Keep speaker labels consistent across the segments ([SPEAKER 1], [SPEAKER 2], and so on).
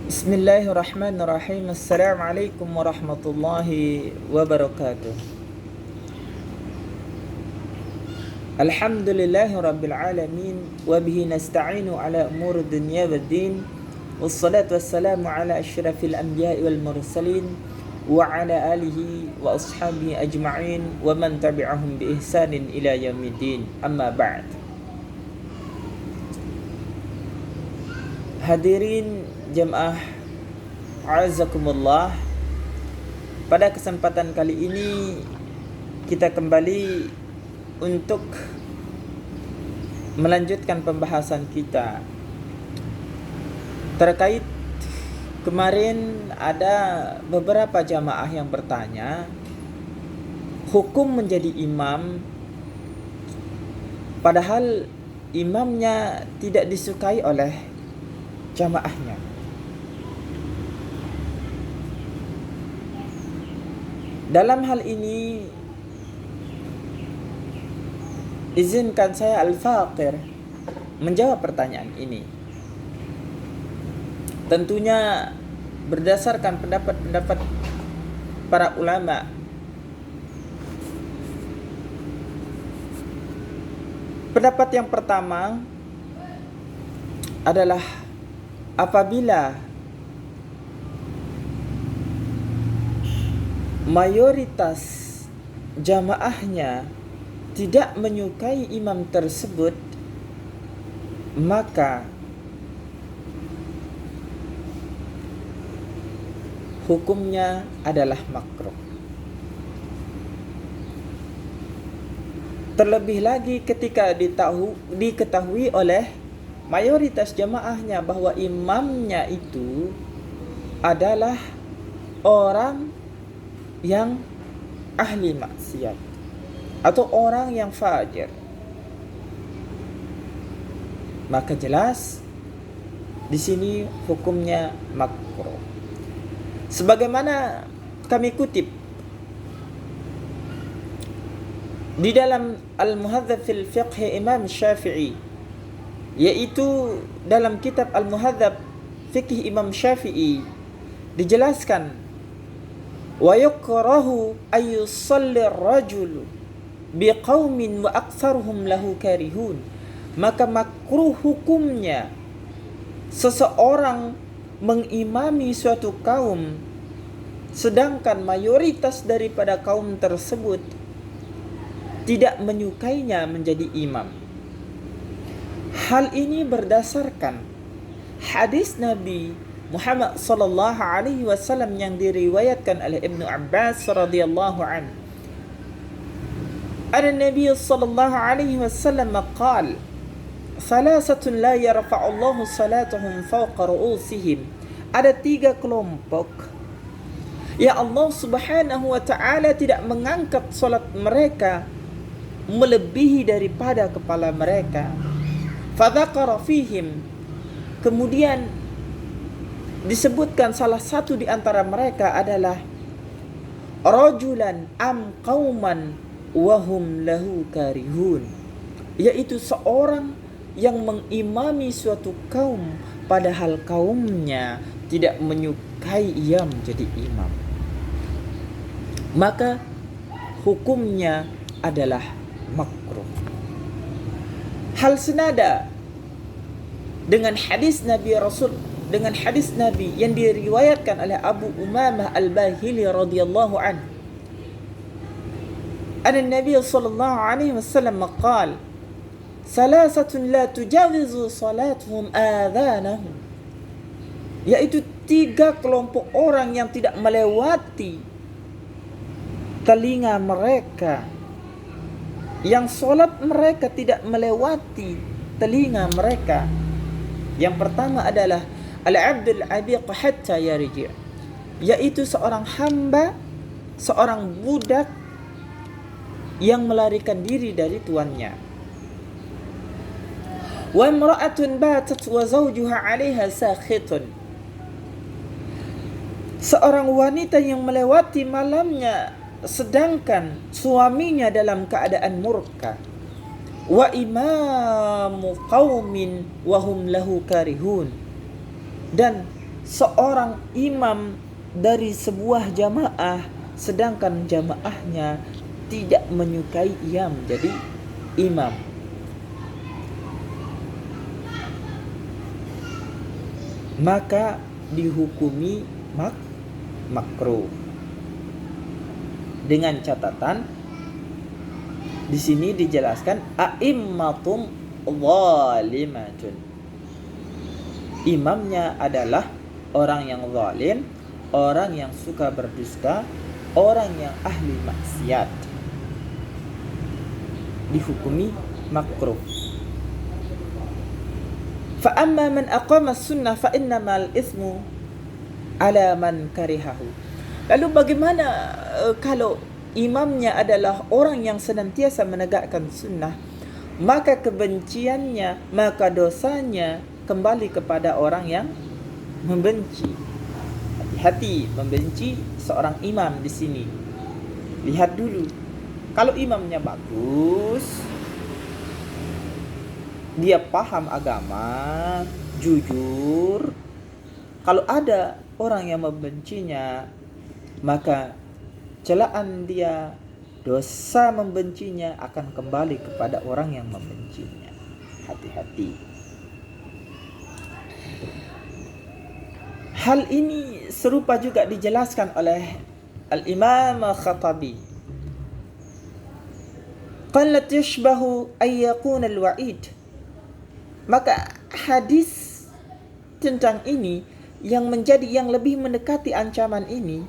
[SPEAKER 1] Bismillahirrahmanirrahim. Assalamualaikum warahmatullahi wabarakatuh. Alhamdulillahi rabbil alamin. Wabihi nasta'inu ala umur dunya wad din. Wassalatu wassalamu ala asyrafil anbiya'i wal mursalin. Wa ala alihi wa ashabihi ajma'in. Wa man tabi'ahum bi ihsanin ila yaumiddin. Amma ba'd. Hadirin jemaah azakumullah, pada kesempatan kali ini kita kembali untuk melanjutkan pembahasan kita terkait kemarin ada beberapa jamaah yang bertanya hukum menjadi imam padahal imamnya tidak disukai oleh jamaahnya. Dalam hal ini izinkan saya Al-Faqir menjawab pertanyaan ini. Tentunya berdasarkan pendapat-pendapat para ulama. Pendapat yang pertama adalah apabila mayoritas jamaahnya tidak menyukai imam tersebut, maka hukumnya adalah makruh. Terlebih lagi ketika diketahui oleh mayoritas jamaahnya bahwa imamnya itu adalah orang yang ahli maksiat atau orang yang fajir, maka jelas di sini hukumnya makruh. Sebagaimana kami kutip di dalam Al-Muhadzab fil Fiqh Imam Syafi'i, yaitu dalam kitab Al-Muhadzab Fikih Imam Syafi'i dijelaskan wa yukrahu ay yusalli ar-rajulu biqaumin wa aktsaruhum lahu karihun, maka makruh hukumnya seseorang mengimami suatu kaum sedangkan mayoritas daripada kaum tersebut tidak menyukainya menjadi imam. Hal ini berdasarkan hadis Nabi Muhammad sallallahu alaihi wasallam yang diriwayatkan oleh Ibnu Abbas radhiyallahu anhu. An-Nabi sallallahu alaihi wasallam qaal: "Thalathatun la yarfa'u Allahu salatuhum fawqa ru'usihim." Ada 3 kelompok yang Allah Subhanahu wa taala tidak mengangkat salat mereka melebihi daripada kepala mereka. Fadzakara fihim, kemudian disebutkan salah satu di antara mereka adalah rajulan am qauman wahum lahu karihun, yaitu seorang yang mengimami suatu kaum padahal kaumnya tidak menyukai ia menjadi imam, maka hukumnya adalah makruh. Hal senada dengan hadis Nabi yang diriwayatkan oleh Abu Umamah Al-Bahili radhiyallahu anhu. An-Nabi sallallahu alaihi wasallam qaal: "Salasatun la tujawizu salatuhum adhanahum." Yaitu 3 kelompok orang yang tidak melewati telinga mereka, yang solat mereka tidak melewati telinga mereka. Yang pertama adalah al-abdul abiq hatta yarji', yaitu seorang hamba, seorang budak yang melarikan diri dari tuannya. Wa imra'atun batat wa zawjuha 'alaiha sakhitun, seorang wanita yang melewati malamnya sedangkan suaminya dalam keadaan murka. Wa imamu qaumin wahum lahu karihun, dan seorang imam dari sebuah jamaah sedangkan jamaahnya tidak menyukai ia menjadi imam, maka dihukumi makruh. Dengan catatan di sini dijelaskan a'immatum zalimatun. Imamnya adalah orang yang zalim, orang yang suka berdusta, orang yang ahli maksiat. Dihukumi makruh. Fa amma man aqama sunnah fa innamal itsmu ala man karihahu. Lalu bagaimana kalau imamnya adalah orang yang senantiasa menegakkan sunnah, maka kebenciannya, maka dosanya kembali kepada orang yang membenci. Hati-hati membenci seorang imam di sini. Lihat dulu. Kalau imamnya bagus, dia paham agama, jujur. Kalau ada orang yang membencinya, maka celaan dia, dosa membencinya akan kembali kepada orang yang membencinya. Hati-hati. Hal ini serupa juga dijelaskan oleh Al-Imam Khattabi. Qalat yashbahu ay yakuna al-wa'id. Maka hadis tentang ini yang lebih mendekati ancaman ini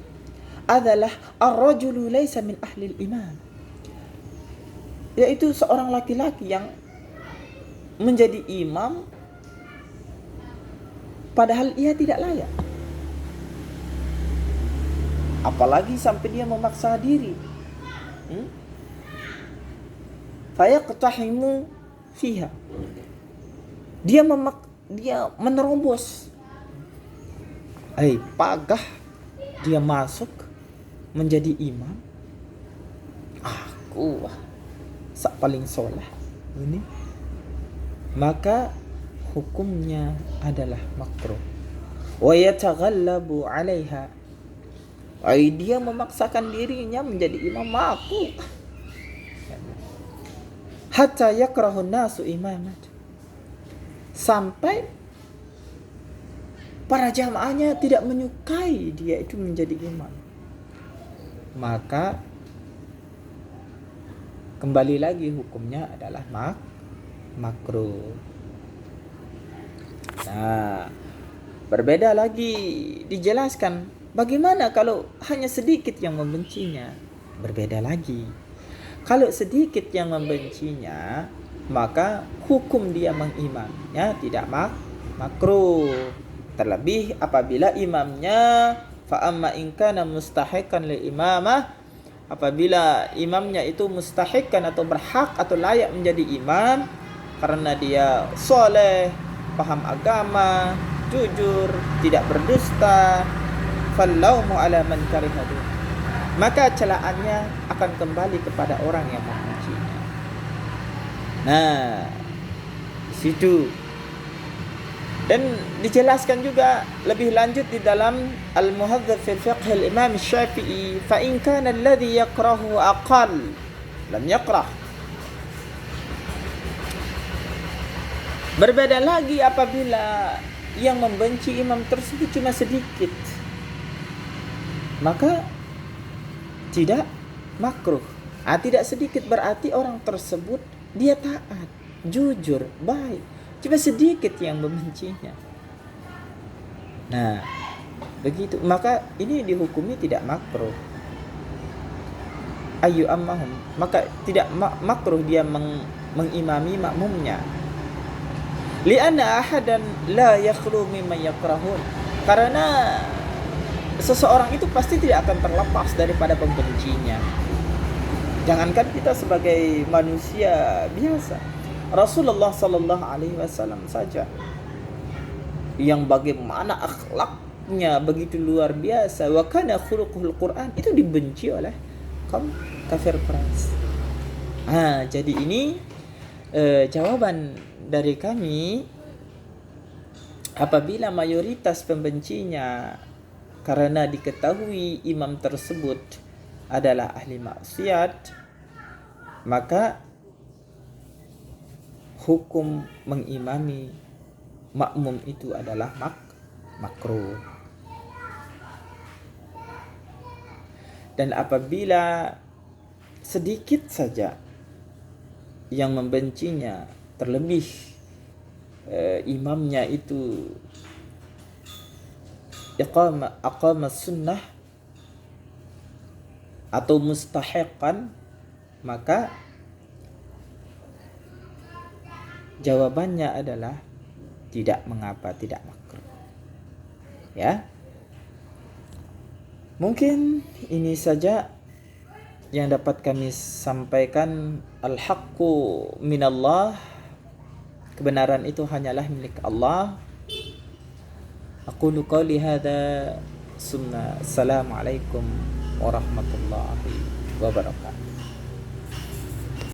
[SPEAKER 1] adalah ar-rajulu laysa min ahli al-iman, yaitu seorang laki-laki yang menjadi imam padahal ia tidak layak, apalagi sampai dia memaksa diri, fayaqtahimu fiha, dia menerobos pagah, dia masuk menjadi imam. Aku paling soleh ini, maka hukumnya adalah makruh. Wa yataghallabu 'alaiha, dia memaksakan dirinya menjadi imam aku. Hatta yakrahun nasu imamat, sampai para jamaahnya tidak menyukai dia itu menjadi imam. Maka kembali lagi hukumnya adalah makruh. Nah, berbeda lagi dijelaskan bagaimana kalau hanya sedikit yang membencinya. Berbeda lagi. Kalau sedikit yang membencinya, maka hukum dia mengimamnya tidak makruh. Terlebih apabila imamnya fa amma in kana mustahiqan li imamah, apabila imamnya itu mustahiqan atau berhak atau layak menjadi imam karena dia soleh, paham agama, jujur, tidak berdusta, fallaumu ala man karihadu, maka celaannya akan kembali kepada orang yang membencinya. Nah, di situ. Dan dijelaskan juga lebih lanjut di dalam Al-Muhadzab fi Fiqh al-Imam Syafi'i, fa in kana alladhi yakrahu aqal lam yakrah. Berbeda lagi apabila yang membenci imam tersebut cuma sedikit, maka tidak makruh. Tidak sedikit berarti orang tersebut dia taat, jujur, baik. Cuma sedikit yang membencinya. Nah, begitu. Maka ini dihukumi tidak makruh. Ayu ammahum, maka tidak makruh dia mengimami makmumnya. Li'anna ahadan la yakhlu mimma yakrahun. Karena seseorang itu pasti tidak akan terlepas daripada pembencinya. Jangankan kita sebagai manusia biasa, Rasulullah sallallahu alaihi wasallam saja yang bagaimana akhlaknya begitu luar biasa, wa kana khuluquhul Quran, itu dibenci oleh kaum kafir Quraisy. Jadi ini jawaban dari kami Apabila mayoritas pembencinya karena diketahui imam tersebut adalah ahli maksiat, maka hukum mengimami makmum itu adalah makruh. Dan apabila sedikit saja yang membencinya, terlebih imamnya itu aqama sunnah atau mustahiqan, maka jawabannya adalah tidak mengapa, tidak makruh. Ya. Mungkin ini saja yang dapat kami sampaikan. Al-haqqu minallah, kebenaran itu hanyalah milik Allah. Aqulu qawli hadza. Assalamualaikum warahmatullahi wabarakatuh.